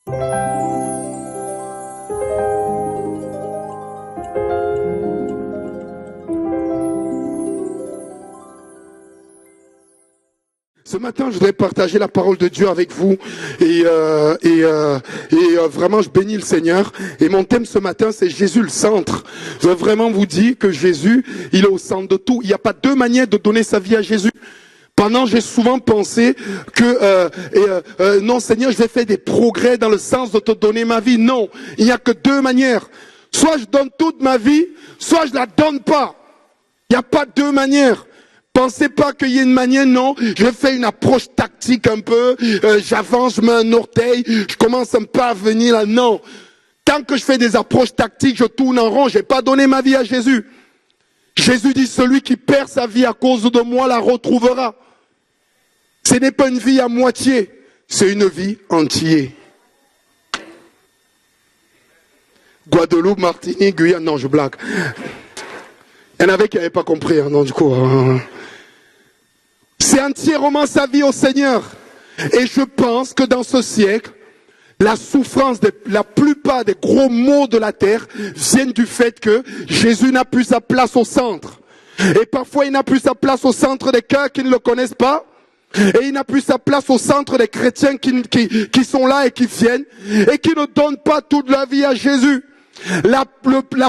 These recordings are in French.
Ce matin, je voudrais partager la parole de Dieu avec vous et vraiment, je bénis le Seigneur. Et mon thème ce matin, c'est Jésus le centre. Je veux vraiment vous dire que Jésus, il est au centre de tout. Il n'y a pas deux manières de donner sa vie à Jésus. Pendant, j'ai souvent pensé que non, Seigneur, je vais faire des progrès dans le sens de te donner ma vie. Non, il n'y a que deux manières. Soit je donne toute ma vie, soit je la donne pas. Il n'y a pas deux manières. Pensez pas qu'il y ait une manière, non, je fais une approche tactique un peu, j'avance, je mets un orteil, je commence un peu à venir là, non. Tant que je fais des approches tactiques, je tourne en rond, j'ai pas donné ma vie à Jésus. Jésus dit, celui qui perd sa vie à cause de moi la retrouvera. Ce n'est pas une vie à moitié, c'est une vie entière. Guadeloupe, Martinique, Guyane, non, je blague. Il y en avait qui n'avaient pas compris, hein, non, du coup. C'est entièrement sa vie au Seigneur. Et je pense que dans ce siècle, la souffrance de la plupart des gros maux de la terre viennent du fait que Jésus n'a plus sa place au centre. Et parfois, il n'a plus sa place au centre des cœurs qui ne le connaissent pas. Et il n'a plus sa place au centre des chrétiens qui sont là et qui viennent et qui ne donnent pas toute leur vie à Jésus. La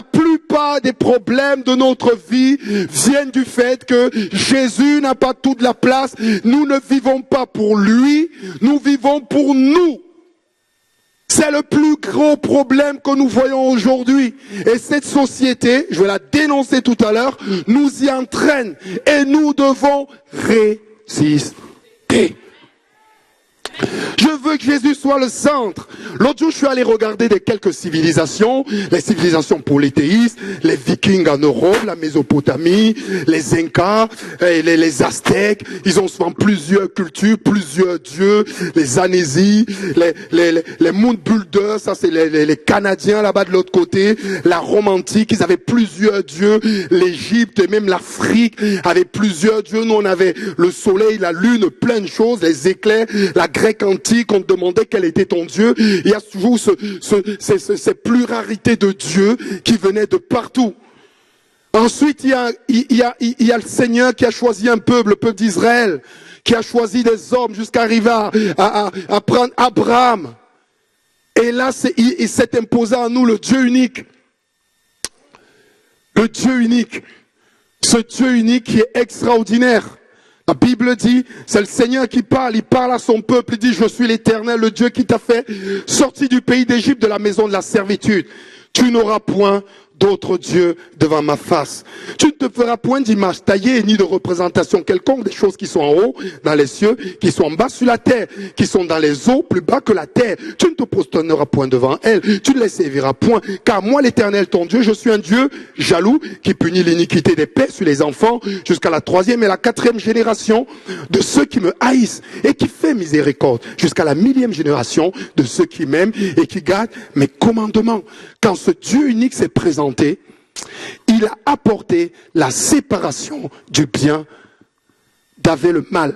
plupart des problèmes de notre vie viennent du fait que Jésus n'a pas toute la place. Nous ne vivons pas pour lui, nous vivons pour nous. C'est le plus gros problème que nous voyons aujourd'hui. Et cette société, je vais la dénoncer tout à l'heure, nous y entraîne. Et nous devons résister. Je veux que Jésus soit le centre. L'autre jour, je suis allé regarder quelques civilisations, les civilisations polythéistes, les Vikings en Europe, la Mésopotamie, les Incas, les Aztèques. Ils ont souvent plusieurs cultures, plusieurs dieux, les Anésis, les Moon Builders, ça c'est les Canadiens là-bas de l'autre côté, la Rome antique, ils avaient plusieurs dieux, l'Égypte et même l'Afrique avaient plusieurs dieux. Nous on avait le soleil, la lune, plein de choses, les éclairs, la Grèce antique, on te demandait quel était ton Dieu. Il y a toujours cette pluralité de dieux qui venaient de partout. Ensuite, il y a le Seigneur qui a choisi un peuple, le peuple d'Israël, qui a choisi des hommes jusqu'à arriver à prendre Abraham. Et là, il s'est imposé à nous le Dieu unique. Le Dieu unique. Ce Dieu unique qui est extraordinaire. La Bible dit, c'est le Seigneur qui parle, il parle à son peuple, il dit, je suis l'Éternel, le Dieu qui t'a fait sortir du pays d'Égypte, de la maison de la servitude. Tu n'auras point d'autre Dieu devant ma face. Tu ne te feras point d'image taillée, ni de représentation quelconque, des choses qui sont en haut, dans les cieux, qui sont en bas sur la terre, qui sont dans les eaux, plus bas que la terre. Tu ne te prosterneras point devant elles, tu ne les serviras point, car moi l'Éternel ton Dieu, je suis un Dieu jaloux, qui punit l'iniquité des pères sur les enfants, jusqu'à la 3e et la 4e génération de ceux qui me haïssent, et qui fait miséricorde, jusqu'à la 1000e génération de ceux qui m'aiment, et qui gardent mes commandements. Quand ce Dieu unique s'est présenté, il a apporté la séparation du bien d'avec le mal.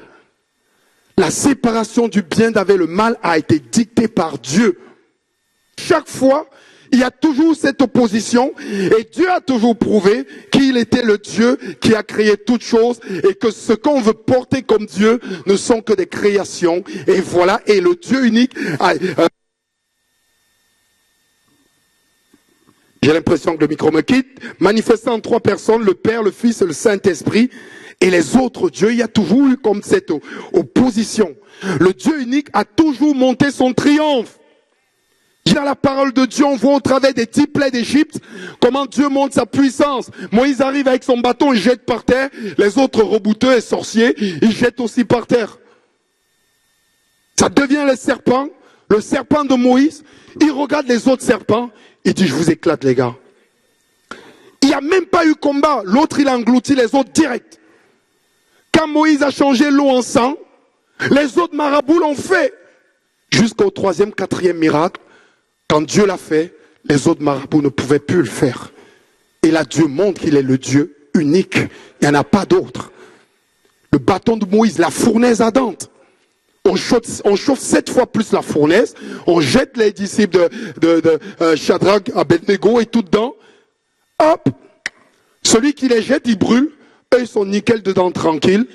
La séparation du bien d'avec le mal a été dictée par Dieu. Chaque fois, il y a toujours cette opposition et Dieu a toujours prouvé qu'il était le Dieu qui a créé toutes choses et que ce qu'on veut porter comme Dieu ne sont que des créations. Et voilà, et le Dieu unique a... J'ai l'impression que le micro me quitte. Manifestant en 3 personnes, le Père, le Fils et le Saint-Esprit. Et les autres dieux, il y a toujours eu comme cette opposition. Le Dieu unique a toujours monté son triomphe. Dans la parole de Dieu, on voit au travers des 10 plaies d'Égypte comment Dieu montre sa puissance. Moïse arrive avec son bâton, il jette par terre. Les autres rebouteux et sorciers, ils jettent aussi par terre. Ça devient le serpent de Moïse. Il regarde les autres serpents. Il dit, je vous éclate les gars. Il n'y a même pas eu combat. L'autre, il a englouti les autres direct. Quand Moïse a changé l'eau en sang, les autres marabouts l'ont fait. Jusqu'au 3e, 4e miracle, quand Dieu l'a fait, les autres marabouts ne pouvaient plus le faire. Et là, Dieu montre qu'il est le Dieu unique. Il n'y en a pas d'autre. Le bâton de Moïse, la fournaise ardente. on chauffe 7 fois plus la fournaise, on jette les disciples de Shadrach, Abednego et tout dedans. Hop, celui qui les jette, il brûle. Eux, ils sont nickel dedans, tranquille.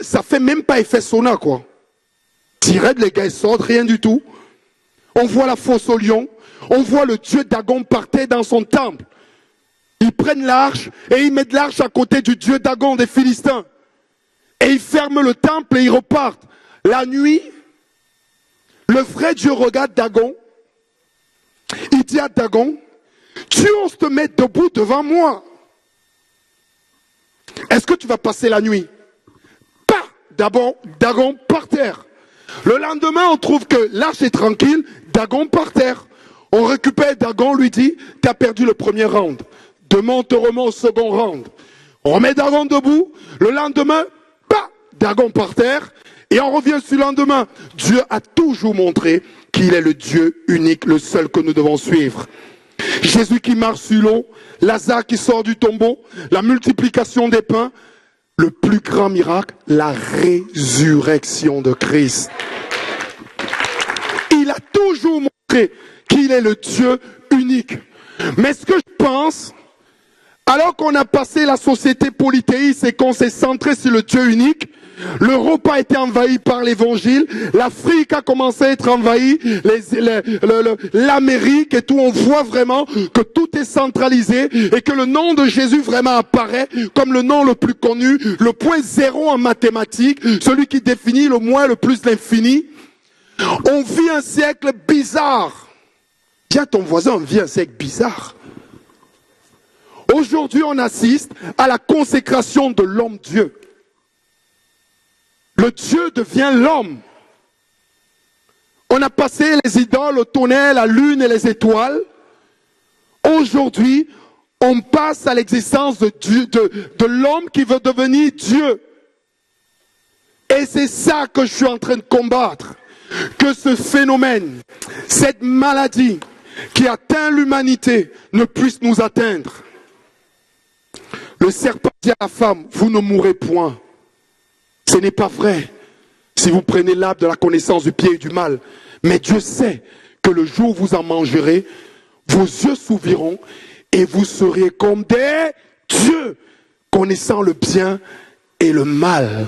Ça fait même pas effet sauna, quoi. Direct, les gars, ils sortent, rien du tout. On voit la fosse au lion. On voit le dieu Dagon partir dans son temple. Ils prennent l'arche et ils mettent l'arche à côté du dieu Dagon des Philistins. Et ils ferment le temple et ils repartent. La nuit, le vrai Dieu regarde Dagon. Il dit à Dagon, tu oses te mettre debout devant moi. Est-ce que tu vas passer la nuit? Pas. D'abord, Dagon par terre. Le lendemain, on trouve que l'arche est tranquille, Dagon par terre. On récupère Dagon, lui dit, tu as perdu le premier round. Demain, on te remet au second round. On remet Dagon debout. Le lendemain, bah, Dagon par terre. Et on revient sur le lendemain. Dieu a toujours montré qu'il est le Dieu unique, le seul que nous devons suivre. Jésus qui marche sur l'eau, Lazare qui sort du tombeau, la multiplication des pains, le plus grand miracle, la résurrection de Christ. Il a toujours montré qu'il est le Dieu unique. Mais ce que je pense, alors qu'on a passé la société polythéiste et qu'on s'est centré sur le Dieu unique, l'Europe a été envahie par l'évangile, l'Afrique a commencé à être envahie, l'Amérique et tout, on voit vraiment que tout est centralisé et que le nom de Jésus vraiment apparaît comme le nom le plus connu, le point zéro en mathématiques, celui qui définit le moins, le plus l'infini. On vit un siècle bizarre. Dis à ton voisin, on vit un siècle bizarre. Aujourd'hui, on assiste à la consécration de l'homme-dieu. Le Dieu devient l'homme. On a passé les idoles au tonnerre, la lune et les étoiles. Aujourd'hui, on passe à l'existence de l'homme qui veut devenir Dieu. Et c'est ça que je suis en train de combattre. Que ce phénomène, cette maladie qui atteint l'humanité ne puisse nous atteindre. Le serpent dit à la femme, vous ne mourrez point. Ce n'est pas vrai si vous prenez l'arbre de la connaissance du bien et du mal. Mais Dieu sait que le jour où vous en mangerez, vos yeux s'ouvriront et vous serez comme des dieux, connaissant le bien et le mal.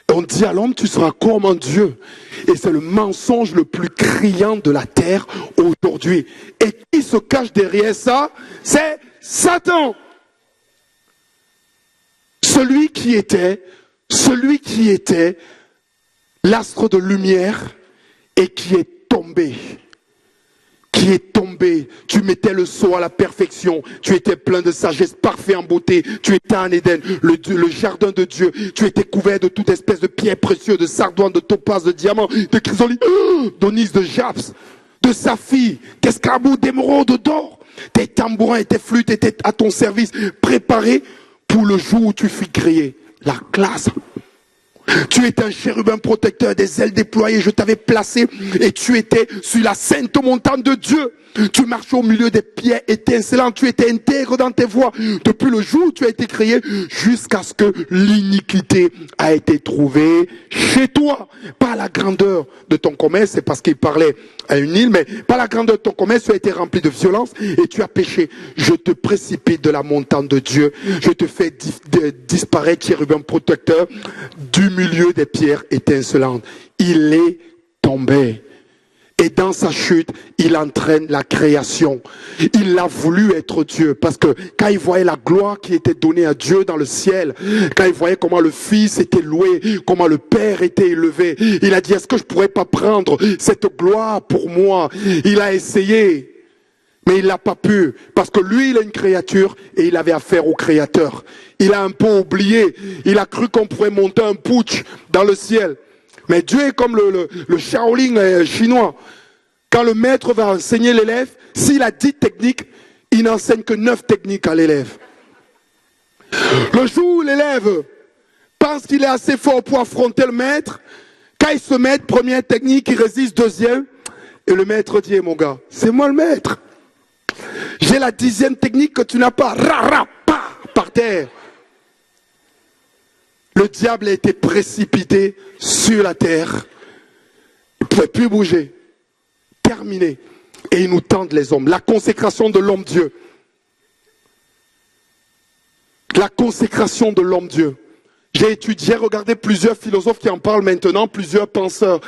Et on dit à l'homme, tu seras comme un Dieu. Et c'est le mensonge le plus criant de la terre aujourd'hui. Et qui se cache derrière ça? C'est Satan. Celui qui était l'astre de lumière et qui est tombé. Tu mettais le sceau à la perfection, tu étais plein de sagesse, parfait en beauté, tu étais en Éden, le jardin de Dieu, tu étais couvert de toute espèce de pierres précieuses, de sardoine, de topaz, de diamants, de chrysolite, d'onyx, de japs, de saphir, d'escarboucle, d'émeraude, d'or. Tes tambourins et tes flûtes étaient à ton service, préparés pour le jour où tu fus créé. La classe. Tu étais un chérubin protecteur, des ailes déployées, je t'avais placé et tu étais sur la sainte montagne de Dieu. Tu marchais au milieu des pierres étincelantes, tu étais intègre dans tes voies depuis le jour où tu as été créé jusqu'à ce que l'iniquité a été trouvée chez toi. Pas la grandeur de ton commerce, c'est parce qu'il parlait à une île, mais pas la grandeur de ton commerce, tu as été rempli de violence et tu as péché. Je te précipite de la montagne de Dieu, je te fais disparaître, chérubin protecteur, du milieu des pierres étincelantes. Il est tombé. Et dans sa chute, il entraîne la création. Il a voulu être Dieu parce que quand il voyait la gloire qui était donnée à Dieu dans le ciel, quand il voyait comment le Fils était loué, comment le Père était élevé, il a dit, est-ce que je pourrais pas prendre cette gloire pour moi? Il a essayé, mais il n'a pas pu parce que lui, il est une créature et il avait affaire au Créateur. Il a un peu oublié, il a cru qu'on pourrait monter un putsch dans le ciel. Mais Dieu est comme le Shaolin chinois. Quand le maître va enseigner l'élève, s'il a 10 techniques, il n'enseigne que 9 techniques à l'élève. Le jour où l'élève pense qu'il est assez fort pour affronter le maître, quand il se met, première technique, il résiste, deuxième, et le maître dit, mon gars, c'est moi le maître. J'ai la 10e technique que tu n'as pas. Ra, ra, pa, par terre. Le diable a été précipité sur la terre. Il ne pouvait plus bouger. Terminé. Et il nous tente les hommes. La consécration de l'homme-dieu. La consécration de l'homme-dieu. J'ai regardé plusieurs philosophes qui en parlent maintenant, plusieurs penseurs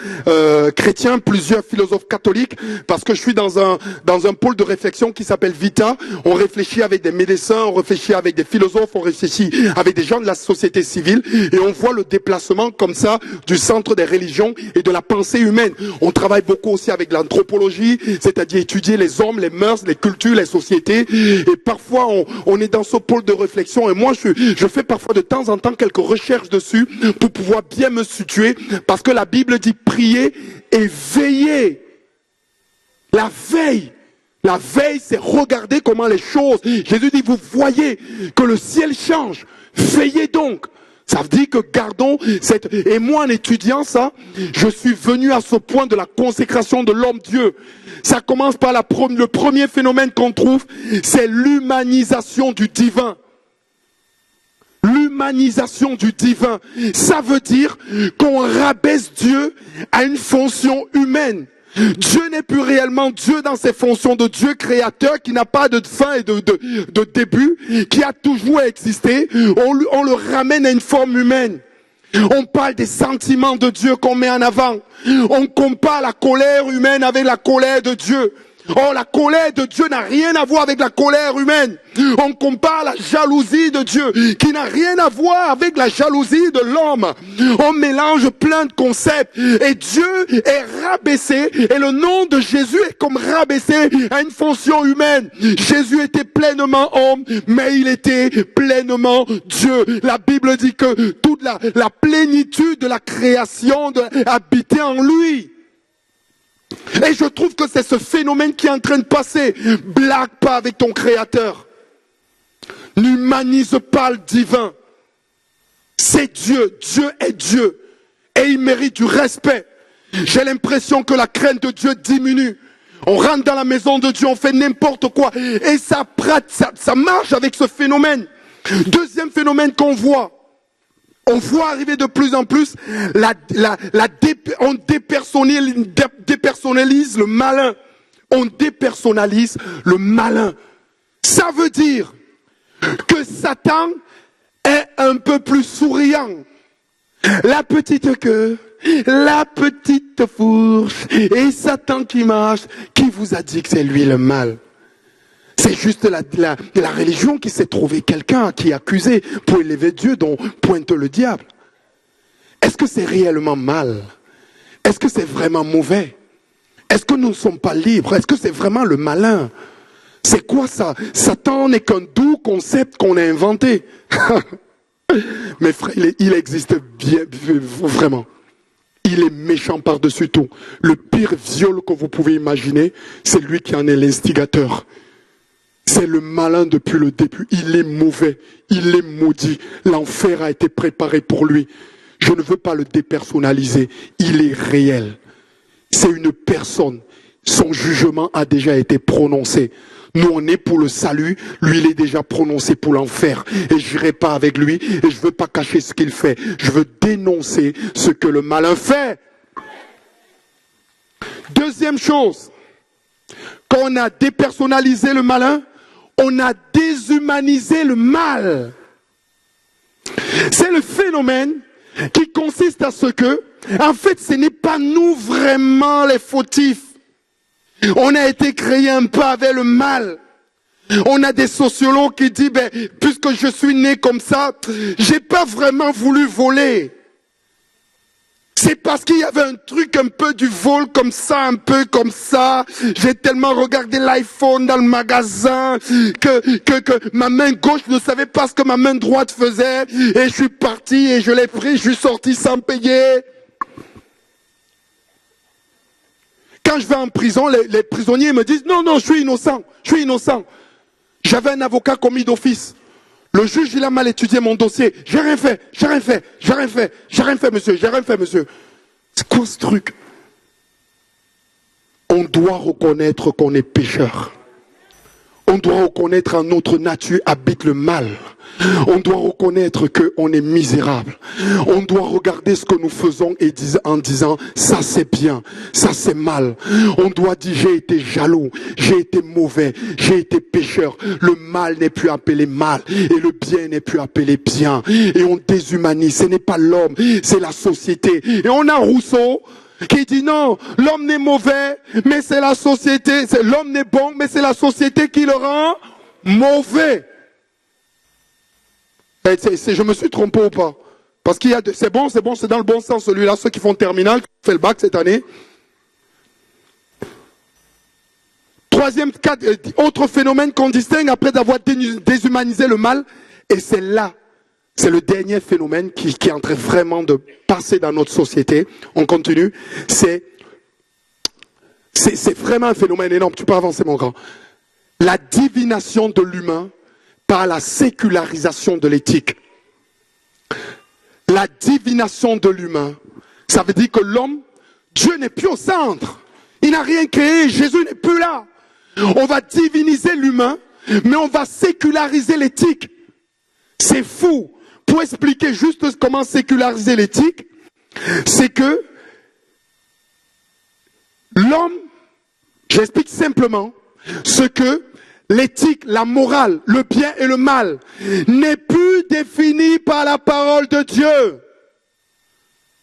chrétiens, plusieurs philosophes catholiques, parce que je suis dans un pôle de réflexion qui s'appelle Vita. On réfléchit avec des médecins, on réfléchit avec des philosophes, on réfléchit avec des gens de la société civile, et on voit le déplacement comme ça du centre des religions et de la pensée humaine. On travaille beaucoup aussi avec l'anthropologie, c'est-à-dire étudier les hommes, les mœurs, les cultures, les sociétés, et parfois on est dans ce pôle de réflexion, et moi je fais parfois de temps en temps quelques recherche dessus pour pouvoir bien me situer, parce que la Bible dit prier et veiller. La veille, c'est regarder comment les choses. Jésus dit, vous voyez que le ciel change, veillez donc. Ça veut dire que gardons cette... Et moi, en étudiant ça, je suis venu à ce point de la consécration de l'homme-dieu. Ça commence par le premier phénomène qu'on trouve, c'est l'humanisation du divin. L'humanisation du divin, ça veut dire qu'on rabaisse Dieu à une fonction humaine. Dieu n'est plus réellement Dieu dans ses fonctions de Dieu créateur qui n'a pas de fin et de début, qui a toujours existé. On le ramène à une forme humaine. On parle des sentiments de Dieu qu'on met en avant. On compare la colère humaine avec la colère de Dieu. Or, la colère de Dieu n'a rien à voir avec la colère humaine. On compare la jalousie de Dieu, qui n'a rien à voir avec la jalousie de l'homme. On mélange plein de concepts. Et Dieu est rabaissé, et le nom de Jésus est comme rabaissé à une fonction humaine. Jésus était pleinement homme, mais il était pleinement Dieu. La Bible dit que toute la plénitude de la création habitait en lui. Et je trouve que c'est ce phénomène qui est en train de passer. Blague pas avec ton créateur. N'humanise pas le divin. C'est Dieu. Dieu est Dieu. Et il mérite du respect. J'ai l'impression que la crainte de Dieu diminue. On rentre dans la maison de Dieu, on fait n'importe quoi. Et ça marche avec ce phénomène. Deuxième phénomène qu'on voit. On voit arriver de plus en plus, on dépersonnalise le malin. On dépersonnalise le malin. Ça veut dire que Satan est un peu plus souriant. La petite queue, la petite fourche, et Satan qui marche. Qui vous a dit que c'est lui le mal? C'est juste la religion qui s'est trouvé quelqu'un qui est accusé pour élever Dieu dont pointe le diable. Est-ce que c'est réellement mal? Est-ce que c'est vraiment mauvais? Est-ce que nous ne sommes pas libres? Est-ce que c'est vraiment le malin? C'est quoi ça? Satan n'est qu'un doux concept qu'on a inventé. Mais frère, il existe bien, vraiment. Il est méchant par-dessus tout. Le pire viol que vous pouvez imaginer, c'est lui qui en est l'instigateur. C'est le malin depuis le début. Il est mauvais. Il est maudit. L'enfer a été préparé pour lui. Je ne veux pas le dépersonnaliser. Il est réel. C'est une personne. Son jugement a déjà été prononcé. Nous, on est pour le salut. Lui, il est déjà prononcé pour l'enfer. Et je n'irai pas avec lui. Et je ne veux pas cacher ce qu'il fait. Je veux dénoncer ce que le malin fait. Deuxième chose. Quand on a dépersonnalisé le malin, on a déshumanisé le mal. C'est le phénomène qui consiste à ce que, en fait, ce n'est pas nous vraiment les fautifs. On a été créé un peu avec le mal. On a des sociologues qui disent, puisque je suis né comme ça, j'ai pas vraiment voulu voler. C'est parce qu'il y avait un truc un peu du vol comme ça, un peu comme ça. J'ai tellement regardé l'iPhone dans le magasin que ma main gauche ne savait pas ce que ma main droite faisait. Et je suis parti et je l'ai pris, je suis sorti sans payer. Quand je vais en prison, les prisonniers me disent, non, je suis innocent, je suis innocent. J'avais un avocat commis d'office. Le juge, il a mal étudié mon dossier. J'ai rien fait, monsieur. C'est quoi ce truc? On doit reconnaître qu'on est pécheur. On doit reconnaître en notre nature habite le mal. On doit reconnaître qu'on est misérable. On doit regarder ce que nous faisons et en disant, ça c'est bien, ça c'est mal. On doit dire, j'ai été jaloux, j'ai été mauvais, j'ai été pécheur. Le mal n'est plus appelé mal et le bien n'est plus appelé bien. Et on déshumanise, ce n'est pas l'homme, c'est la société. Et on a Rousseau qui dit non, l'homme n'est mauvais, mais c'est la société. L'homme n'est bon, mais c'est la société qui le rend mauvais. Je me suis trompé ou pas? Parce qu'il y a c'est bon, c'est dans le bon sens celui-là, ceux qui font terminale, qui ont fait le bac cette année. Troisième cas, autre phénomène qu'on distingue après d'avoir déshumanisé le mal, et c'est là, c'est le dernier phénomène qui est en train vraiment de passer dans notre société. On continue. C'est vraiment un phénomène énorme. Tu peux avancer, mon grand. La divination de l'humain par la sécularisation de l'éthique. La divination de l'humain, ça veut dire que l'homme, Dieu n'est plus au centre. Il n'a rien créé, Jésus n'est plus là. On va diviniser l'humain, mais on va séculariser l'éthique. C'est fou. Pour expliquer juste comment séculariser l'éthique, c'est que l'homme, j'explique simplement, ce que l'éthique, la morale, le bien et le mal n'est plus défini par la parole de Dieu.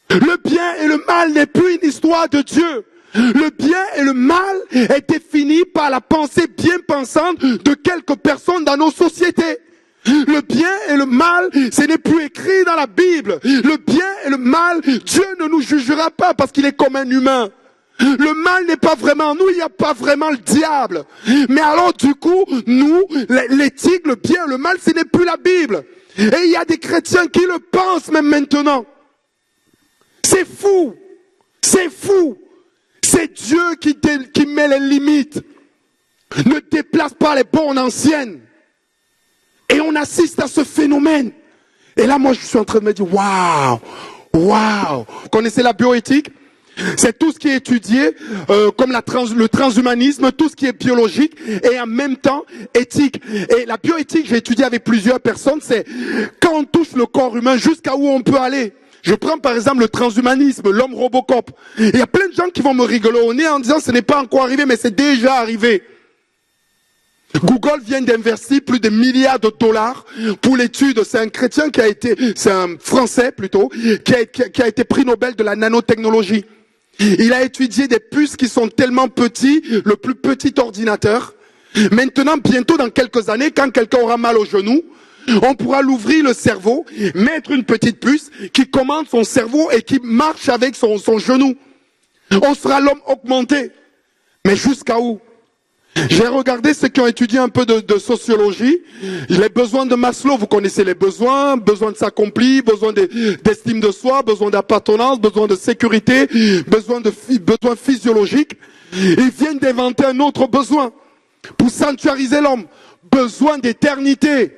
Le bien et le mal n'est plus une histoire de Dieu. Le bien et le mal est défini par la pensée bien pensante de quelques personnes dans nos sociétés. Le bien et le mal, ce n'est plus écrit dans la Bible. Le bien et le mal, Dieu ne nous jugera pas parce qu'il est comme un humain. Le mal n'est pas vraiment nous, il n'y a pas vraiment le diable. Mais alors du coup, nous, l'éthique, le bien, le mal, ce n'est plus la Bible. Et il y a des chrétiens qui le pensent même maintenant. C'est fou. C'est fou. C'est Dieu qui met les limites. Ne déplace pas les bornes anciennes. Et on assiste à ce phénomène. Et là, moi, je suis en train de me dire, waouh, waouh. Vous connaissez la bioéthique? C'est tout ce qui est étudié, comme le transhumanisme, tout ce qui est biologique et en même temps éthique. Et la bioéthique, j'ai étudié avec plusieurs personnes, c'est quand on touche le corps humain, jusqu'à où on peut aller. Je prends par exemple le transhumanisme, l'homme Robocop. Il y a plein de gens qui vont me rigoler au nez en disant ce n'est pas encore arrivé, mais c'est déjà arrivé. Google vient d'investir plus de milliards de dollars pour l'étude. C'est un chrétien c'est un Français plutôt, qui a été prix Nobel de la nanotechnologie. Il a étudié des puces qui sont tellement petits, le plus petit ordinateur. Maintenant, bientôt dans quelques années, quand quelqu'un aura mal au genou, on pourra l'ouvrir le cerveau, mettre une petite puce qui commande son cerveau et qui marche avec son genou. On sera l'homme augmenté. Mais jusqu'à où? J'ai regardé ceux qui ont étudié un peu de sociologie, les besoins de Maslow, vous connaissez les besoin de s'accomplir, besoin d'estime de soi, besoin d'appartenance, besoin de sécurité, besoin physiologique. Ils viennent d'inventer un autre besoin pour sanctuariser l'homme, besoin d'éternité.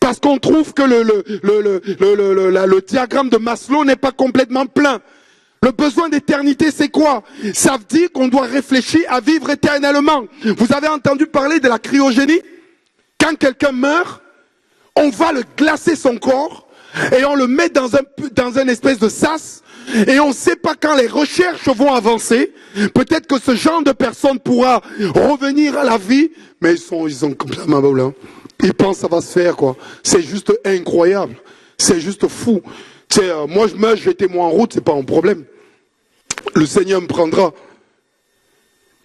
Parce qu'on trouve que le diagramme de Maslow n'est pas complètement plein. Le besoin d'éternité, c'est quoi? Ça veut dire qu'on doit réfléchir à vivre éternellement. Vous avez entendu parler de la cryogénie? Quand quelqu'un meurt, on va le glacer son corps et on le met dans un espèce de sas et on ne sait pas quand les recherches vont avancer. Peut-être que ce genre de personne pourra revenir à la vie, mais ils sont complètement boulés. Hein. Ils pensent que ça va se faire, quoi. C'est juste incroyable. C'est juste fou. Moi, je meurs, j'étais moi en route, c'est pas un problème. Le Seigneur me prendra.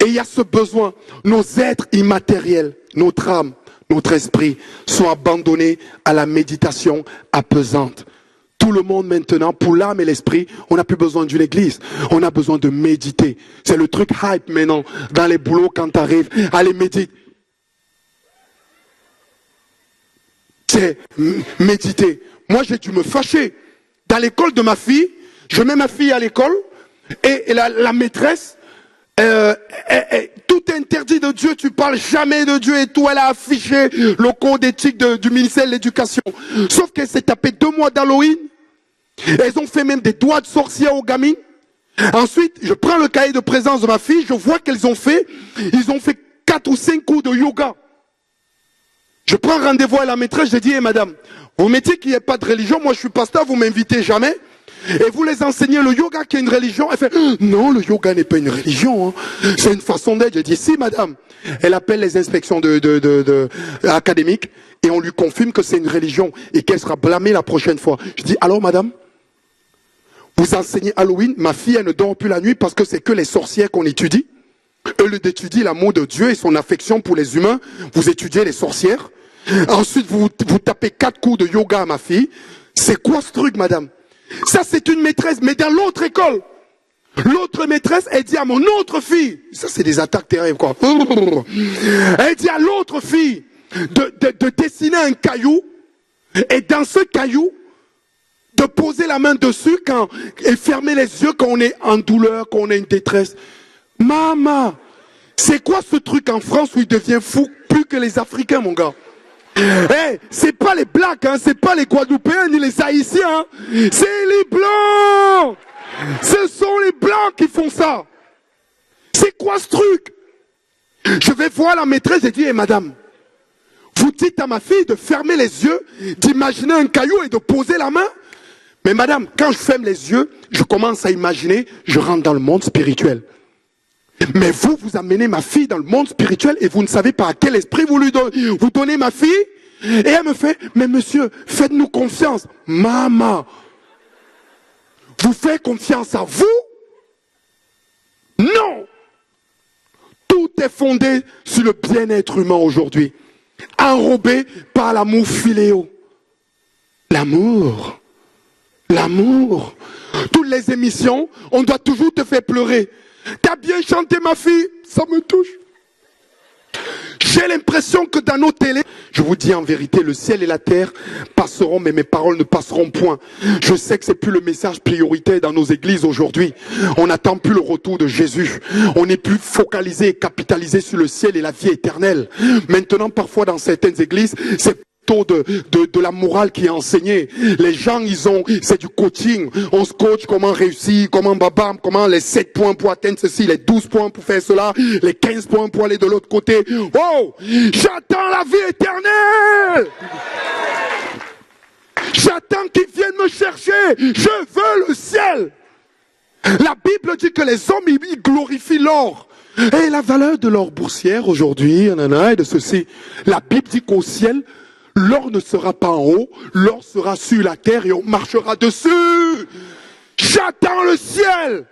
Et il y a ce besoin. Nos êtres immatériels, notre âme, notre esprit, sont abandonnés à la méditation apaisante. Tout le monde maintenant, pour l'âme et l'esprit, on n'a plus besoin d'une église. On a besoin de méditer. C'est le truc hype maintenant, dans les boulots quand tu arrives. Allez, médite. C'est méditer. Moi, j'ai dû me fâcher. Dans l'école de ma fille, je mets ma fille à l'école et la maîtresse, tout est interdit de Dieu, tu parles jamais de Dieu et tout. Elle a affiché le code éthique du ministère de l'Éducation. Sauf qu'elle s'est tapé 2 mois d'Halloween. Elles ont fait même des doigts de sorcière aux gamines. Ensuite, je prends le cahier de présence de ma fille, je vois qu'elles ont fait, ils ont fait 4 ou 5 cours de yoga. Je prends rendez-vous à la maîtresse, je dis, hey, madame, vous mettez qu'il n'y ait pas de religion, moi je suis pasteur, vous m'invitez jamais. Et vous les enseignez le yoga qui est une religion. Elle fait, non, le yoga n'est pas une religion, hein. C'est une façon d'être. Je dis, si madame. Elle appelle les inspections académiques et on lui confirme que c'est une religion et qu'elle sera blâmée la prochaine fois. Je dis, alors madame, vous enseignez Halloween, ma fille elle ne dort plus la nuit parce que c'est que les sorcières qu'on étudie. Au lieu d'étudier l'amour de Dieu et son affection pour les humains, vous étudiez les sorcières. Ensuite, vous tapez 4 cours de yoga à ma fille. C'est quoi ce truc, madame? Ça, c'est une maîtresse, mais dans l'autre école. L'autre maîtresse, elle dit à mon autre fille, ça c'est des attaques terribles, quoi. Elle dit à l'autre fille de dessiner un caillou, et dans ce caillou, de poser la main dessus et fermer les yeux quand on est en douleur, quand on a une détresse. Maman, c'est quoi ce truc en France où il devient fou plus que les Africains, mon gars? Hey, c'est pas les Blacks, hein, c'est pas les Guadeloupéens ni les Haïtiens, hein, c'est les Blancs. Ce sont les Blancs qui font ça. C'est quoi ce truc? Je vais voir la maîtresse et dire, hey, madame, vous dites à ma fille de fermer les yeux, d'imaginer un caillou et de poser la main. Mais madame, quand je ferme les yeux, je commence à imaginer, je rentre dans le monde spirituel. Mais vous amenez ma fille dans le monde spirituel et vous ne savez pas à quel esprit vous donnez ma fille. Et elle me fait, mais monsieur, faites-nous confiance. Maman, vous faites confiance à vous? Non! Tout est fondé sur le bien-être humain aujourd'hui. Enrobé par l'amour philéo. L'amour. L'amour. Toutes les émissions, on doit toujours te faire pleurer. T'as bien chanté ma fille, ça me touche. J'ai l'impression que dans nos télés, je vous dis en vérité, le ciel et la terre passeront, mais mes paroles ne passeront point. Je sais que c'est plus le message prioritaire dans nos églises aujourd'hui. On n'attend plus le retour de Jésus. On n'est plus focalisé et capitalisé sur le ciel et la vie éternelle. Maintenant, parfois dans certaines églises, c'est de la morale qui est enseignée. Les gens, c'est du coaching. On se coach comment réussir, comment les 7 points pour atteindre ceci, les 12 points pour faire cela, les 15 points pour aller de l'autre côté. Oh, j'attends la vie éternelle. J'attends qu'ils viennent me chercher. Je veux le ciel. La Bible dit que les hommes, ils glorifient l'or. Et la valeur de l'or boursière aujourd'hui, et de ceci. La Bible dit qu'au ciel, l'or ne sera pas en haut, l'or sera sur la terre et on marchera dessus. J'attends le ciel.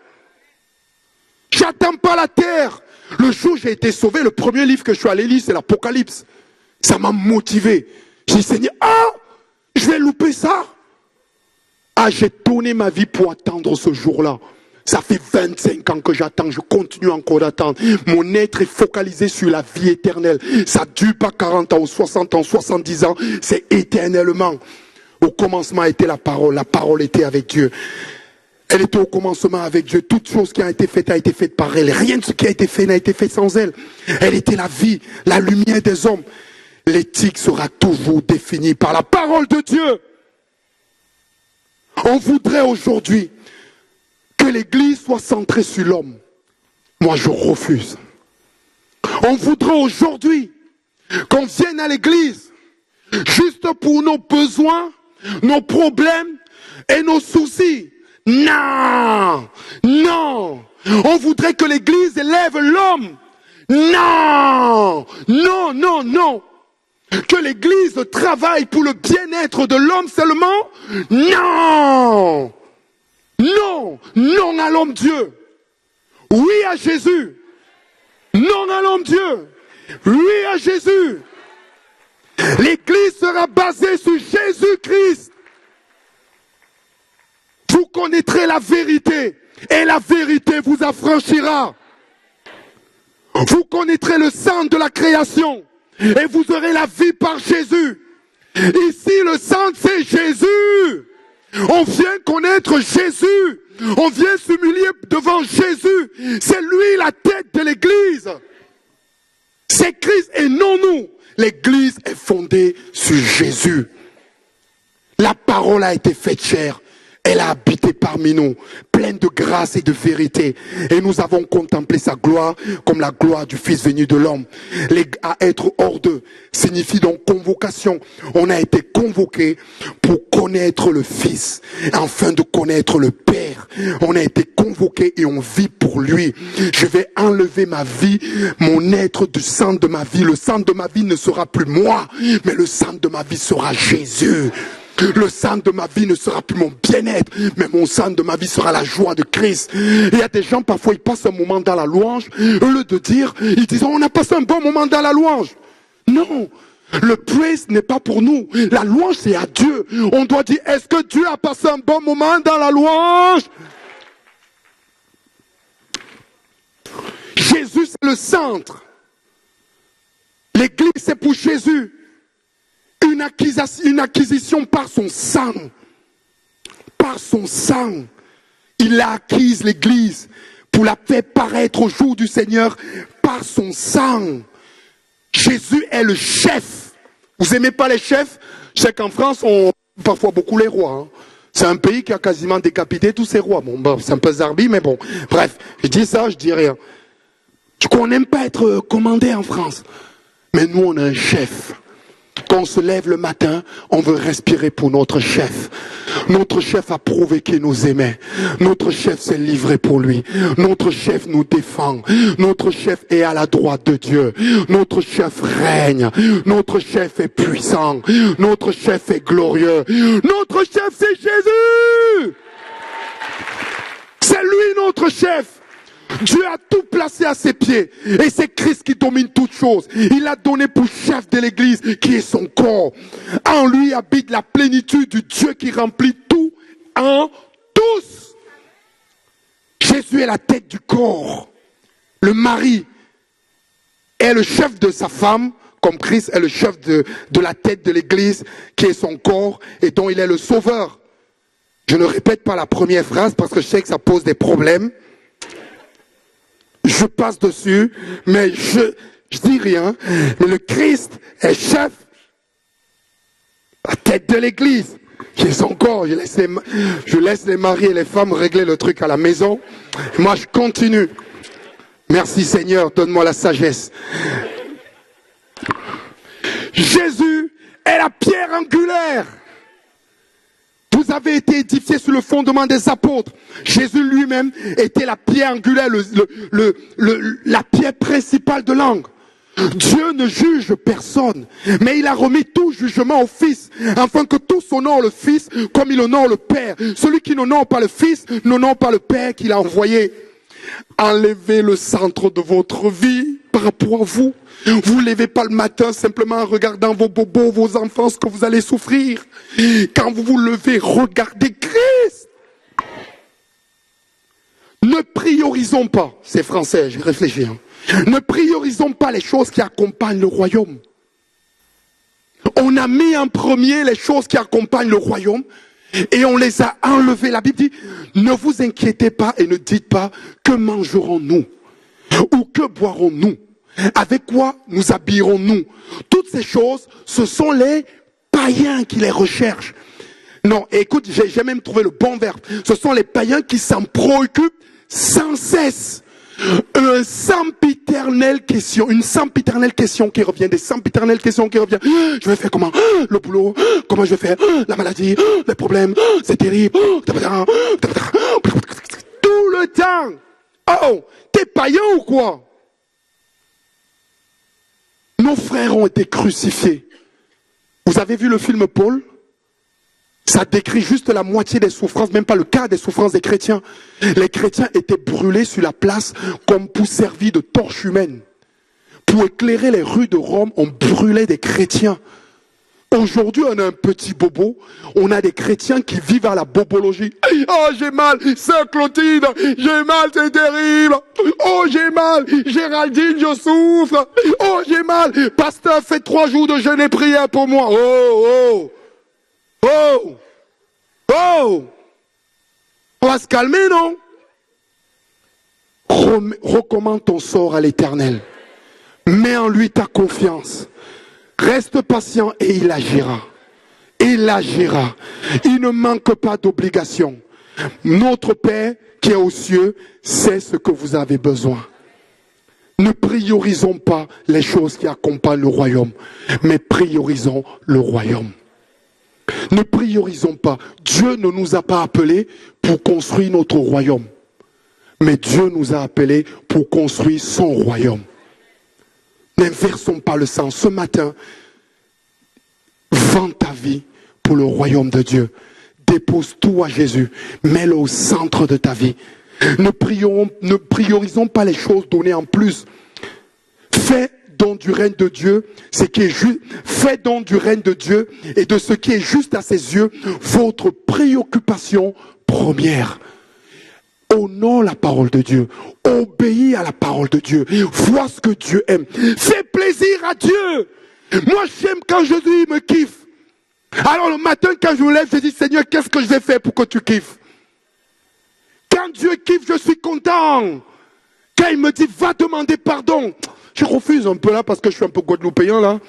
J'attends pas la terre. Le jour où j'ai été sauvé, le premier livre que je suis allé lire, c'est l'Apocalypse. Ça m'a motivé. J'ai dit, Seigneur, je vais louper ça. J'ai donné ma vie pour attendre ce jour-là. Ça fait 25 ans que j'attends, je continue encore d'attendre. Mon être est focalisé sur la vie éternelle. Ça ne dure pas 40 ans ou 60 ans, 70 ans, c'est éternellement. Au commencement était la parole était avec Dieu. Elle était au commencement avec Dieu. Toute chose qui a été faite par elle. Rien de ce qui a été fait n'a été fait sans elle. Elle était la vie, la lumière des hommes. L'éthique sera toujours définie par la parole de Dieu. On voudrait aujourd'hui que l'église soit centrée sur l'homme. Moi, je refuse. On voudrait aujourd'hui qu'on vienne à l'église juste pour nos besoins, nos problèmes et nos soucis. Non, non. On voudrait que l'église élève l'homme. Non, non, non, non. Que l'église travaille pour le bien-être de l'homme seulement. Non. Non, non à l'homme Dieu. Oui à Jésus. Non à l'homme Dieu. Oui à Jésus. L'église sera basée sur Jésus-Christ. Vous connaîtrez la vérité et la vérité vous affranchira. Vous connaîtrez le sang de la création et vous aurez la vie par Jésus. Ici, le sang, c'est Jésus. On vient connaître Jésus. On vient s'humilier devant Jésus. C'est lui la tête de l'église. C'est Christ et non nous. L'église est fondée sur Jésus. La parole a été faite chair. Elle a habité parmi nous, pleine de grâce et de vérité. Et nous avons contemplé sa gloire comme la gloire du Fils venu de l'homme. À être hors d'eux signifie donc convocation. On a été convoqués pour connaître le Fils, afin de connaître le Père. On a été convoqués et on vit pour lui. Je vais enlever ma vie, mon être du centre de ma vie. Le centre de ma vie ne sera plus moi, mais le centre de ma vie sera Jésus. Le centre de ma vie ne sera plus mon bien-être, mais mon centre de ma vie sera la joie de Christ. Il y a des gens, parfois, ils passent un moment dans la louange, au lieu de dire, ils disent, on a passé un bon moment dans la louange. Non, le praise n'est pas pour nous. La louange, c'est à Dieu. On doit dire, est-ce que Dieu a passé un bon moment dans la louange? Jésus, c'est le centre. L'église, c'est pour Jésus. Une acquisition par son sang. Par son sang. Il a acquise l'église pour la faire paraître au jour du Seigneur par son sang. Jésus est le chef. Vous aimez pas les chefs? Je sais qu'en France, on aime parfois beaucoup les rois. Hein. C'est un pays qui a quasiment décapité tous ses rois. Bon, c'est un peu zarbi, mais bon. Bref, je dis ça, je dis rien. Du coup, on n'aime pas être commandé en France. Mais nous, on a un chef. Quand on se lève le matin, on veut respirer pour notre chef. Notre chef a prouvé qu'il nous aimait. Notre chef s'est livré pour lui. Notre chef nous défend. Notre chef est à la droite de Dieu. Notre chef règne. Notre chef est puissant. Notre chef est glorieux. Notre chef, c'est Jésus. C'est lui notre chef. Dieu a tout placé à ses pieds. Et c'est Christ qui domine toutes choses. Il a donné pour chef de l'église qui est son corps. En lui habite la plénitude du Dieu qui remplit tout en tous. Jésus est la tête du corps. Le mari est le chef de sa femme, comme Christ est le chef de la tête de l'église qui est son corps et dont il est le sauveur. Je ne répète pas la première phrase parce que je sais que ça pose des problèmes. Je passe dessus, mais je dis rien. Mais le Christ est chef, la tête de l'église, qui est son corps. Je laisse les maris et les femmes régler le truc à la maison. Moi, je continue. Merci Seigneur, donne-moi la sagesse. Jésus est la pierre angulaire. Vous avez été édifiés sur le fondement des apôtres. Jésus lui-même était la pierre angulaire, la pierre principale de l'angle. Dieu ne juge personne, mais il a remis tout jugement au Fils, afin que tous honorent le Fils comme il honore le Père. Celui qui n'honore pas le Fils n'honore pas le Père qu'il a envoyé. Enlevez le centre de votre vie par rapport à vous. Vous ne levez pas le matin simplement en regardant vos bobos, vos enfants, ce que vous allez souffrir. Quand vous vous levez, regardez Christ. Ne priorisons pas, c'est français, j'ai réfléchi. Ne priorisons pas les choses qui accompagnent le royaume. On a mis en premier les choses qui accompagnent le royaume et on les a enlevées. La Bible dit, ne vous inquiétez pas et ne dites pas que mangerons-nous ou que boirons-nous. Avec quoi nous habillerons-nous? Toutes ces choses, ce sont les païens qui les recherchent. Non, écoute, j'ai même trouvé le bon verbe. Ce sont les païens qui s'en préoccupent sans cesse. Une sempiternelle question qui revient, des sempiternelles questions qui reviennent. Je vais faire comment? Le boulot? Comment je vais faire? La maladie? Les problèmes? C'est terrible. Tout le temps. Oh, t'es païen ou quoi? Nos frères ont été crucifiés. Vous avez vu le film Paul? Ça décrit juste la moitié des souffrances, même pas le quart des souffrances des chrétiens. Les chrétiens étaient brûlés sur la place comme pour servir de torche humaine. Pour éclairer les rues de Rome, on brûlait des chrétiens. Aujourd'hui, on a un petit bobo. On a des chrétiens qui vivent à la bobologie. Oh, j'ai mal, sœur Clotilde, j'ai mal, c'est terrible. Oh, j'ai mal, Géraldine, je souffre. Oh, j'ai mal, pasteur, faites 3 jours de jeûne et prière pour moi. Oh, oh, oh, oh. On va se calmer, non? Recommande ton sort à l'Éternel. Mets en lui ta confiance. Reste patient et il agira. Il agira. Il ne manque pas d'obligation. Notre Père qui est aux cieux sait ce que vous avez besoin. Ne priorisons pas les choses qui accompagnent le royaume, mais priorisons le royaume. Ne priorisons pas. Dieu ne nous a pas appelés pour construire notre royaume, mais Dieu nous a appelés pour construire son royaume. N'inversons pas le sens. Ce matin, vends ta vie pour le royaume de Dieu. Dépose tout à Jésus. Mets-le au centre de ta vie. Ne priorisons pas les choses données en plus. Fais donc du règne de Dieu ce qui est juste. Fais donc du règne de Dieu et de ce qui est juste à ses yeux votre préoccupation première. Honore la parole de Dieu. Obéis à la parole de Dieu. Vois ce que Dieu aime. Fais plaisir à Dieu. Moi j'aime quand Jésus me kiffe. Alors le matin quand je me lève, je dis Seigneur, qu'est-ce que je vais faire pour que tu kiffes? Quand Dieu kiffe, je suis content. Quand il me dit va demander pardon, je refuse un peu là parce que je suis un peu guadeloupéen là.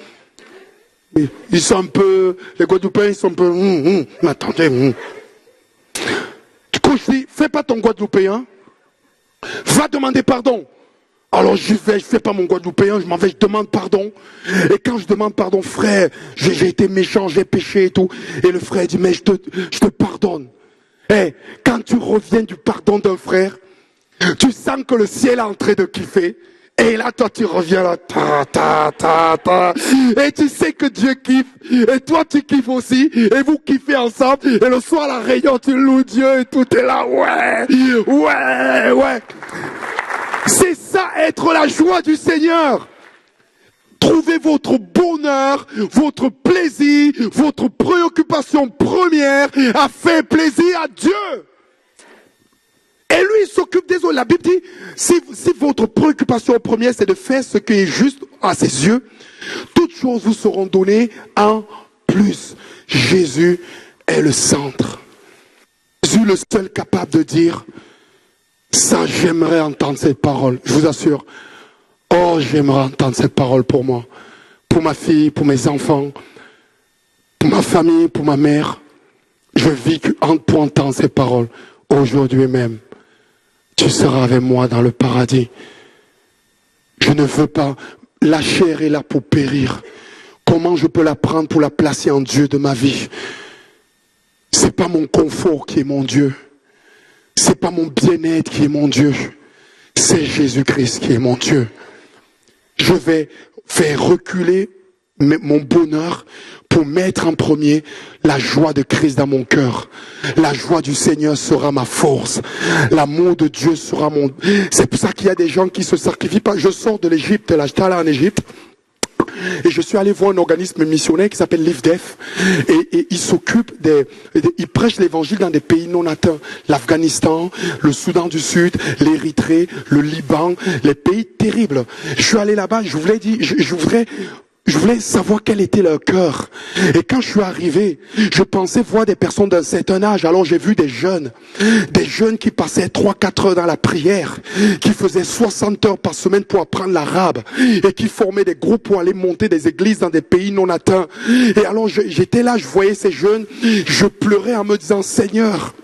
Ils sont un peu, les Guadeloupéens ils sont un peu, mais attendez. Du coup je dis, fais pas ton Guadeloupéen, va demander pardon. Alors j'y vais, je fais pas mon Guadeloupéen, je m'en vais, je demande pardon. Et quand je demande pardon, frère, j'ai été méchant, j'ai péché et tout. Et le frère dit, mais je te pardonne. Eh, quand tu reviens du pardon d'un frère, tu sens que le ciel est en train de kiffer. Et là, toi, tu reviens là, et tu sais que Dieu kiffe, et toi, tu kiffes aussi, et vous kiffez ensemble, et le soir, à la réunion, tu loues Dieu, et tout est là, ouais. C'est ça, être la joie du Seigneur. Trouvez votre bonheur, votre plaisir, votre préoccupation première à faire plaisir à Dieu. Et lui, il s'occupe des autres. La Bible dit, si votre préoccupation première, c'est de faire ce qui est juste à ses yeux, toutes choses vous seront données en plus. Jésus est le centre. Jésus le seul capable de dire, ça, j'aimerais entendre cette parole. Je vous assure. Oh, j'aimerais entendre cette parole pour moi. Pour ma fille, pour mes enfants, pour ma famille, pour ma mère. Je vis pour entendre ces paroles aujourd'hui même. Tu seras avec moi dans le paradis. Je ne veux pas. La chair est là pour périr. Comment je peux la prendre pour la placer en Dieu de ma vie? C'est pas mon confort qui est mon Dieu. C'est pas mon bien-être qui est mon Dieu. C'est Jésus-Christ qui est mon Dieu. Je vais faire reculer mon bonheur pour mettre en premier la joie de Christ dans mon cœur. La joie du Seigneur sera ma force. L'amour de Dieu sera mon... C'est pour ça qu'il y a des gens qui se sacrifient pas. Je sors de l'Égypte, là, j'étais allé en Égypte. Et je suis allé voir un organisme missionnaire qui s'appelle l'IFDEF. Et il s'occupe il prêche l'évangile dans des pays non atteints. L'Afghanistan, le Soudan du Sud, l'Érythrée, le Liban, les pays terribles. Je suis allé là-bas, je voulais savoir quel était leur cœur. Et quand je suis arrivé, je pensais voir des personnes d'un certain âge. Alors j'ai vu des jeunes qui passaient 3-4 heures dans la prière, qui faisaient 60 heures par semaine pour apprendre l'arabe, et qui formaient des groupes pour aller monter des églises dans des pays non atteints. Et alors j'étais là, je voyais ces jeunes, je pleurais en me disant, Seigneur,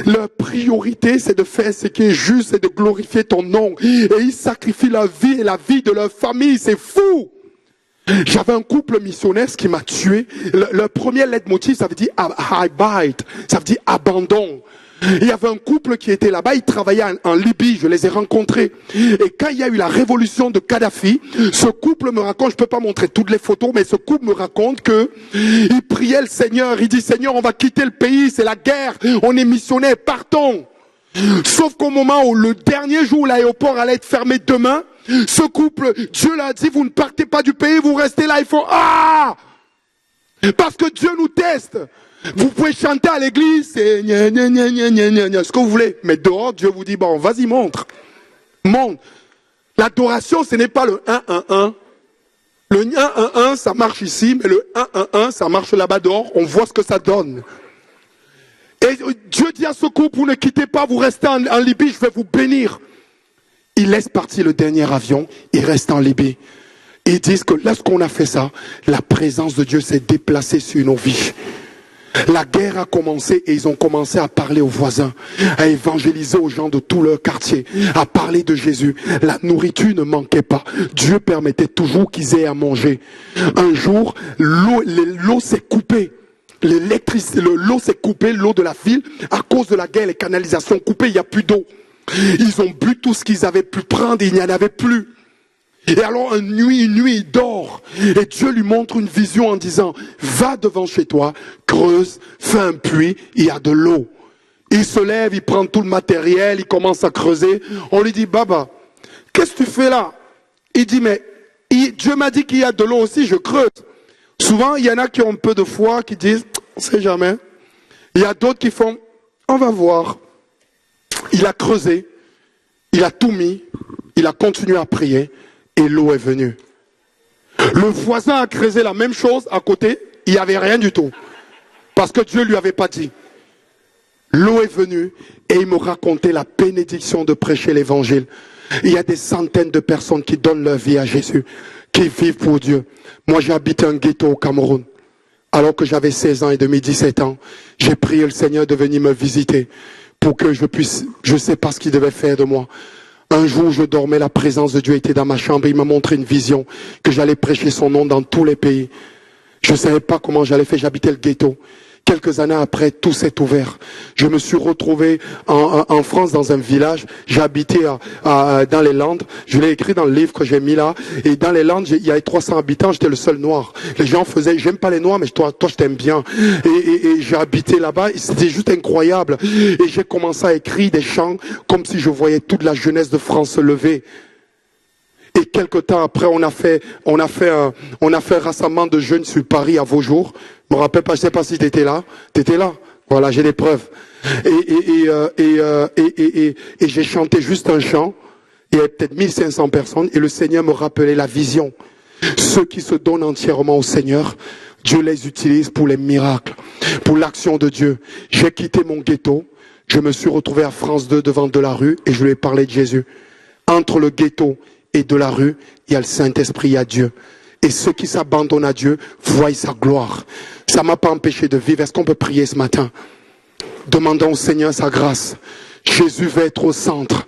leur priorité c'est de faire ce qui est juste et de glorifier ton nom. Et ils sacrifient leur vie et la vie de leur famille, c'est fou! J'avais un couple missionnaire, ce qui m'a tué. Le premier leitmotiv, ça veut dire abide, ça veut dire abandon. Il y avait un couple qui était là-bas, ils travaillaient en Libye, je les ai rencontrés. Et quand il y a eu la révolution de Kadhafi, ce couple me raconte, je peux pas montrer toutes les photos, mais ce couple me raconte que il priait le Seigneur, il dit Seigneur, on va quitter le pays, c'est la guerre, on est missionnaires, partons. Sauf qu'au moment où le dernier jour où l'aéroport allait être fermé demain, ce couple, Dieu l'a dit, vous ne partez pas du pays, vous restez là, ils font ah! Parce que Dieu nous teste. Vous pouvez chanter à l'église, c'est ce que vous voulez. Mais dehors, Dieu vous dit, bon, vas-y, montre. Montre. L'adoration, ce n'est pas le 1-1-1. Le 1-1-1, ça marche ici, mais le 1-1-1, ça marche là-bas dehors, on voit ce que ça donne. Et Dieu dit à ce couple, vous ne quittez pas, vous restez en Libye, je vais vous bénir. Ils laissent partir le dernier avion, ils restent en Libye. Ils disent que lorsqu'on a fait ça, la présence de Dieu s'est déplacée sur nos vies. La guerre a commencé et ils ont commencé à parler aux voisins, à évangéliser aux gens de tout leur quartier, à parler de Jésus. La nourriture ne manquait pas. Dieu permettait toujours qu'ils aient à manger. Un jour, l'eau s'est coupée. L'électricité, l'eau s'est coupée, l'eau de la ville, à cause de la guerre, les canalisations coupées, il n'y a plus d'eau. Ils ont bu tout ce qu'ils avaient pu prendre, il n'y en avait plus. Et alors une nuit, il dort. Et Dieu lui montre une vision en disant, va devant chez toi, creuse, fais un puits, il y a de l'eau. Il se lève, il prend tout le matériel, il commence à creuser. On lui dit, Baba, qu'est-ce que tu fais là? Il dit, mais Dieu m'a dit qu'il y a de l'eau aussi, je creuse. Souvent, il y en a qui ont un peu de foi, qui disent, on ne sait jamais. Il y a d'autres qui font, on va voir. Il a creusé, il a tout mis, il a continué à prier. Et l'eau est venue. Le voisin a creusé la même chose à côté, il n'y avait rien du tout. Parce que Dieu ne lui avait pas dit. L'eau est venue et il me racontait la bénédiction de prêcher l'évangile. Il y a des centaines de personnes qui donnent leur vie à Jésus, qui vivent pour Dieu. Moi j'ai habité un ghetto au Cameroun. Alors que j'avais 16 ans et demi, 17 ans, j'ai prié le Seigneur de venir me visiter pour que je sais pas ce qu'il devait faire de moi. Un jour, je dormais, la présence de Dieu était dans ma chambre. Il m'a montré une vision que j'allais prêcher son nom dans tous les pays. Je ne savais pas comment j'allais faire. J'habitais le ghetto. Quelques années après, tout s'est ouvert. Je me suis retrouvé en France dans un village. J'habitais dans les Landes. Je l'ai écrit dans le livre que j'ai mis là. Et dans les Landes, il y avait 300 habitants. J'étais le seul noir. Les gens faisaient, j'aime pas les noirs, mais toi je t'aime bien. Et j'ai habité là-bas. C'était juste incroyable. Et j'ai commencé à écrire des chants comme si je voyais toute la jeunesse de France se lever. Et quelque temps après, on a fait un rassemblement de jeunes sur Paris à Vaujours. Je me rappelle pas, je sais pas si t'étais là. T'étais là. Voilà, j'ai des preuves. Et j'ai chanté juste un chant. Il y avait peut-être 1500 personnes et le Seigneur me rappelait la vision. Ceux qui se donnent entièrement au Seigneur, Dieu les utilise pour les miracles, pour l'action de Dieu. J'ai quitté mon ghetto. Je me suis retrouvé à France 2 devant Delarue et je lui ai parlé de Jésus. Entre le ghetto et de la rue, il y a le Saint-Esprit, il y a Dieu. Et ceux qui s'abandonnent à Dieu voient sa gloire. Ça ne m'a pas empêché de vivre. Est-ce qu'on peut prier ce matin? Demandons au Seigneur sa grâce. Jésus va être au centre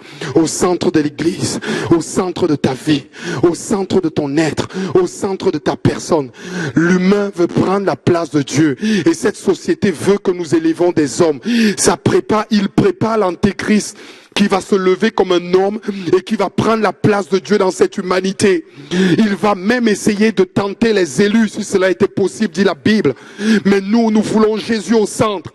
de l'église, au centre de ta vie, au centre de ton être, au centre de ta personne. L'humain veut prendre la place de Dieu et cette société veut que nous élevons des hommes. Il prépare l'antéchrist qui va se lever comme un homme et qui va prendre la place de Dieu dans cette humanité. Il va même essayer de tenter les élus, si cela était possible, dit la Bible. Mais nous voulons Jésus au centre.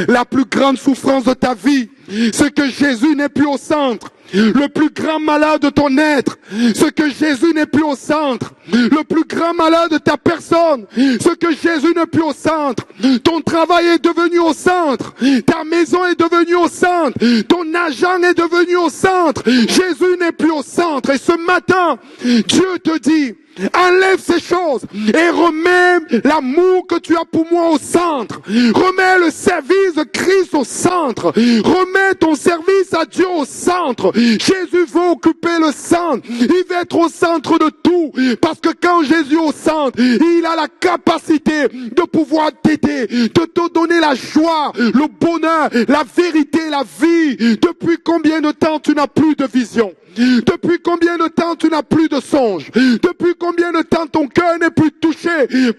La plus grande souffrance de ta vie, c'est que Jésus n'est plus au centre. Le plus grand malheur de ton être, c'est que Jésus n'est plus au centre. Le plus grand malheur de ta personne, c'est que Jésus n'est plus au centre. Ton travail est devenu au centre. Ta maison est devenue au centre. Ton argent est devenu au centre. Jésus n'est plus au centre. Et ce matin, Dieu te dit, enlève ces choses et remets l'amour que tu as pour moi au centre. Remets le service de Christ au centre. Remets ton service à Dieu au centre. Jésus veut occuper le centre. Il veut être au centre de tout. Parce que quand Jésus est au centre, il a la capacité de pouvoir t'aider, de te donner la joie, le bonheur, la vérité, la vie. Depuis combien de temps tu n'as plus de vision? Depuis combien de temps tu n'as plus de songe? Depuis combien de temps ton cœur n'est plus touché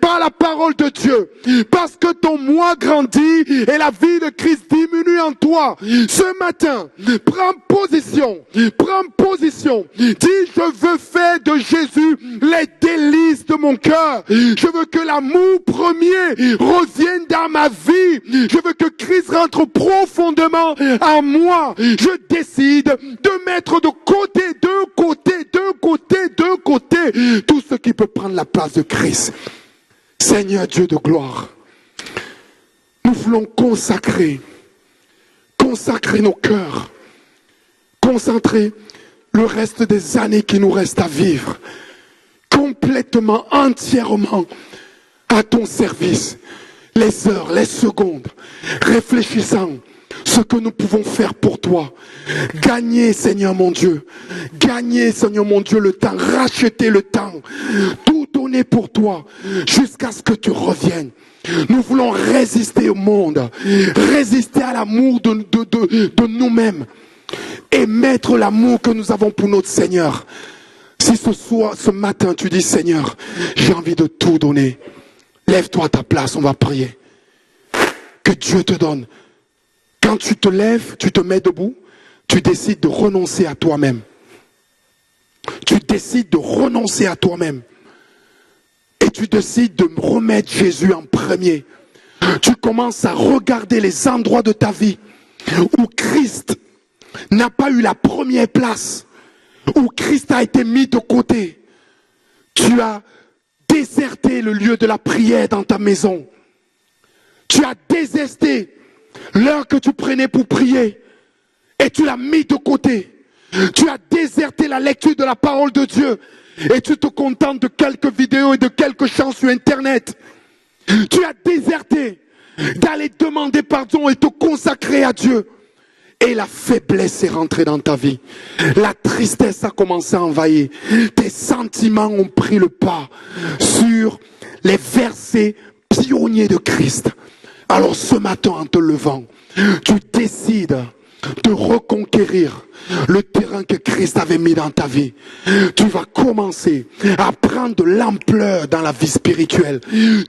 par la parole de Dieu? Parce que ton moi grandit et la vie de Christ diminue en toi. Ce matin, prends position. Prends position. Dis, je veux faire de Jésus les délices de mon cœur. Je veux que l'amour premier revienne dans ma vie. Je veux que Christ rentre profondément en moi. Je décide de mettre de côté tout ce qui peut prendre la place de Christ. Seigneur Dieu de gloire, nous voulons consacrer nos cœurs, consacrer le reste des années qui nous restent à vivre, complètement, entièrement à ton service. Les heures, les secondes, réfléchissant ce que nous pouvons faire pour toi. Gagner, Seigneur mon Dieu, le temps, racheter le temps, tout donner donner pour toi jusqu'à ce que tu reviennes. Nous voulons résister au monde, résister à l'amour de nous-mêmes et mettre l'amour que nous avons pour notre Seigneur. Si ce matin, tu dis, Seigneur, j'ai envie de tout donner, lève-toi à ta place, on va prier. Que Dieu te donne. Quand tu te lèves, tu te mets debout, tu décides de renoncer à toi-même. Tu décides de renoncer à toi-même. Et tu décides de remettre Jésus en premier. Tu commences à regarder les endroits de ta vie où Christ n'a pas eu la première place, où Christ a été mis de côté. Tu as déserté le lieu de la prière dans ta maison. Tu as déserté l'heure que tu prenais pour prier et tu l'as mis de côté. Tu as déserté la lecture de la parole de Dieu et tu te contentes de quelques vidéos et de quelques chants sur Internet. Tu as déserté d'aller demander pardon et te consacrer à Dieu. Et la faiblesse est rentrée dans ta vie. La tristesse a commencé à envahir. Tes sentiments ont pris le pas sur les versets pionniers de Christ. Alors ce matin, en te levant, tu décides de reconquérir le terrain que Christ avait mis dans ta vie. Tu vas commencer à prendre de l'ampleur dans la vie spirituelle.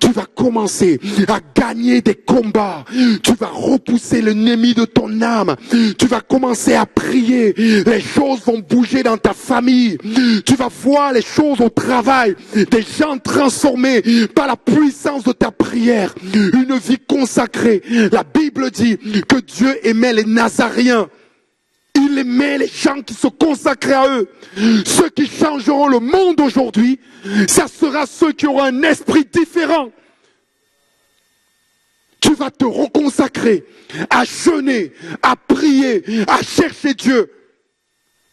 Tu vas commencer à gagner des combats. Tu vas repousser l'ennemi de ton âme. Tu vas commencer à prier. Les choses vont bouger dans ta famille. Tu vas voir les choses au travail. Des gens transformés par la puissance de ta prière. Une vie consacrée. La Bible dit que Dieu aimait les Nazaréens. Il aimait les gens qui se consacraient à eux. Ceux qui changeront le monde aujourd'hui, ça sera ceux qui auront un esprit différent. Tu vas te reconsacrer à jeûner, à prier, à chercher Dieu.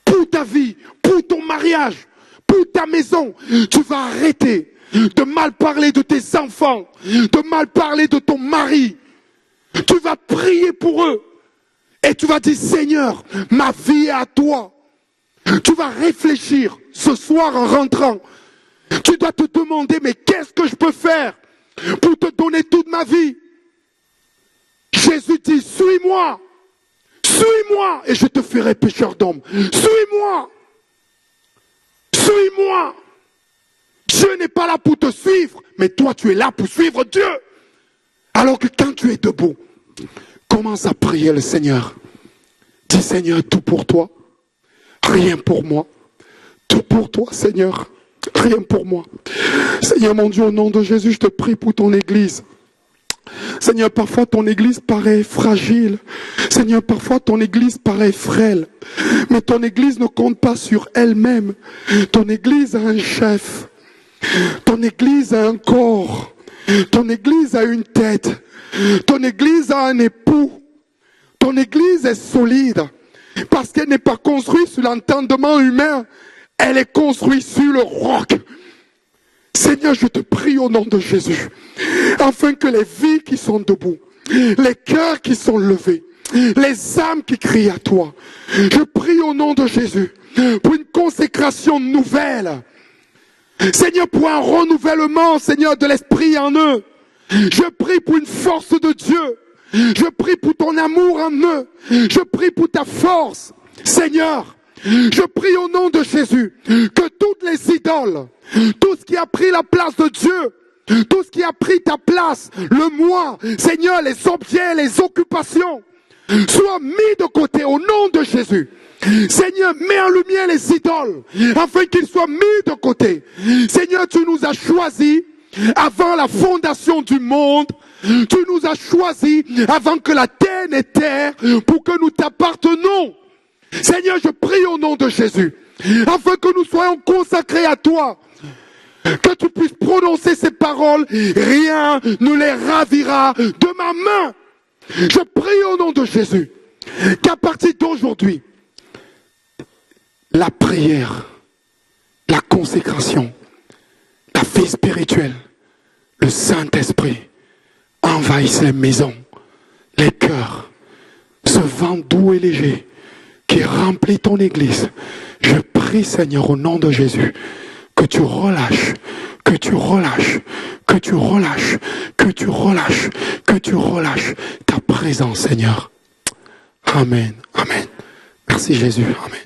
Pour ta vie, pour ton mariage, pour ta maison. Tu vas arrêter de mal parler de tes enfants, de mal parler de ton mari. Tu vas prier pour eux. Et tu vas dire, Seigneur, ma vie est à toi. Tu vas réfléchir ce soir en rentrant. Tu dois te demander, mais qu'est-ce que je peux faire pour te donner toute ma vie? Jésus dit, suis-moi. Suis-moi et je te ferai pécheur d'hommes. Suis-moi. Suis-moi. Dieu n'est pas là pour te suivre, mais toi tu es là pour suivre Dieu. Alors que quand tu es debout, commence à prier le Seigneur. Dis, Seigneur, tout pour toi, rien pour moi. Tout pour toi, Seigneur, rien pour moi. Seigneur mon Dieu, au nom de Jésus, je te prie pour ton Église. Seigneur, parfois ton Église paraît fragile. Seigneur, parfois ton Église paraît frêle. Mais ton Église ne compte pas sur elle-même. Ton Église a un chef. Ton Église a un corps. Ton Église a une tête. Ton Église a un époux. Ton Église est solide. Parce qu'elle n'est pas construite sur l'entendement humain. Elle est construite sur le roc. Seigneur, je te prie au nom de Jésus, afin que les vies qui sont debout, les cœurs qui sont levés, les âmes qui crient à toi, je prie au nom de Jésus pour une consécration nouvelle. Seigneur, pour un renouvellement, Seigneur, de l'esprit en eux. Je prie pour une force de Dieu. Je prie pour ton amour en eux. Je prie pour ta force. Seigneur, je prie au nom de Jésus que toutes les idoles, tout ce qui a pris la place de Dieu, tout ce qui a pris ta place, le moi, Seigneur, les objets, les occupations, soient mis de côté au nom de Jésus. Seigneur, mets en lumière les idoles, afin qu'ils soient mis de côté. Seigneur, tu nous as choisis avant la fondation du monde. Tu nous as choisis avant que la terre n'ait terre, pour que nous t'appartenons. Seigneur, je prie au nom de Jésus, afin que nous soyons consacrés à toi, que tu puisses prononcer ces paroles, rien ne les ravira de ma main. Je prie au nom de Jésus, qu'à partir d'aujourd'hui, la prière, la consécration, la vie spirituelle, le Saint-Esprit envahissent les maisons, les cœurs, ce vent doux et léger qui remplit ton Église. Je prie, Seigneur, au nom de Jésus, que tu relâches, que tu relâches, que tu relâches, que tu relâches, que tu relâches ta présence, Seigneur. Amen, amen. Merci Jésus, amen.